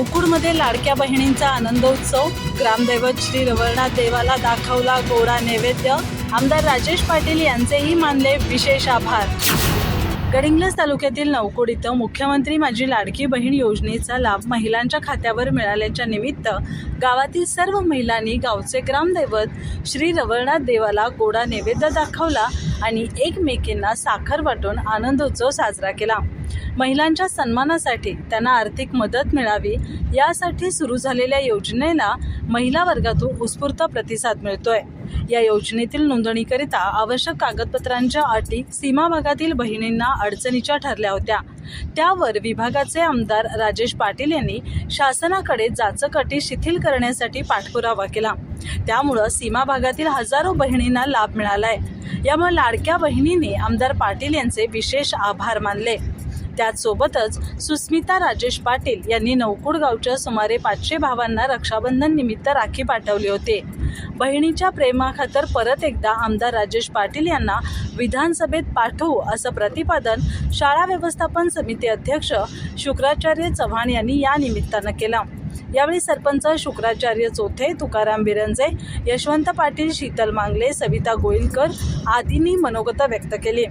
नवकूडमध्ये लाडक्या बहिणींचा आनंदोत्सव, ग्रामदैवत श्री रवळनाथ देवाला दाखवला गोडा नैवेद्य, आमदार राजेश पाटील यांचेही मानले विशेष आभार। गडिंग्लज तालुक्यातील नवकूड इथं मुख्यमंत्री माझी लाडकी बहीण योजनेचा लाभ महिलांच्या खात्यावर मिळाल्याच्या निमित्त गावातील सर्व महिलांनी गावचे ग्रामदैवत श्री रवळनाथ देवाला गोडा नैवेद्य दाखवला आणि एकमेकींना साखर वाटून आनंदोत्सव साजरा केला। महिलांच्या सन्मानासाठी त्यांना आर्थिक मदत मिळावी यासाठी सुरू झालेल्या योजनेला महिला वर्गातून उत्स्फूर्त प्रतिसाद मिळतोय। या योजनेतील नोंदणीकरिता आवश्यक कागदपत्रांच्या अटी सीमा भागातील बहिणींना अडचणीच्या ठरल्या होत्या। त्यावर विभागाचे आमदार राजेश पाटील यांनी शासनाकडे जाचक अटी शिथिल करण्यासाठी पाठपुरावा केला। त्यामुळे सीमा भागातील हजारो बहिणींना लाभ मिळालाय। यामुळे लाडक्या बहिणींनी आमदार पाटील यांचे विशेष आभार मानले। त्याचसोबतच सुस्मिता राजेश पाटील यांनी नवकूड गावच्या सुमारे 500 भावांना रक्षाबंधन निमित्त राखी पाठवली होती। बहिणीच्या प्रेमाखातर परत एकदा आमदार राजेश पाटील यांना विधानसभेत पाठवू असं प्रतिपादन शाळा व्यवस्थापन समिती अध्यक्ष शुक्राचार्य चव्हाण यांनी या निमित्तानं केलं। यावेळी सरपंच शुक्राचार्य चौथे, तुकाराम बिरंजे, यशवंत पाटील, शीतल मांगले, सविता गोईलकर आदींनी मनोगत व्यक्त केली।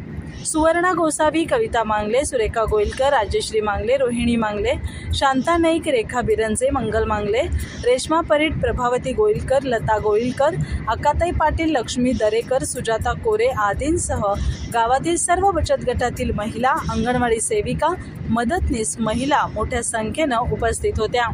सुवर्णा गोसावी, कविता मांगले, सुरेखा गोईलकर, राजेश्री मांगले, रोहिणी मांगले, शांता नाईक, रेखा बिरंजे, मंगल मांगले, रेश्मा परीट, प्रभावती गोईलकर, लता गोईलकर, अक्काताई पाटील, लक्ष्मी दरेकर, सुजाता कोरे आदींसह गावातील सर्व बचत गटातील महिला, अंगणवाडी सेविका, मदतनीस महिला मोठ्या संख्येनं उपस्थित होत्या।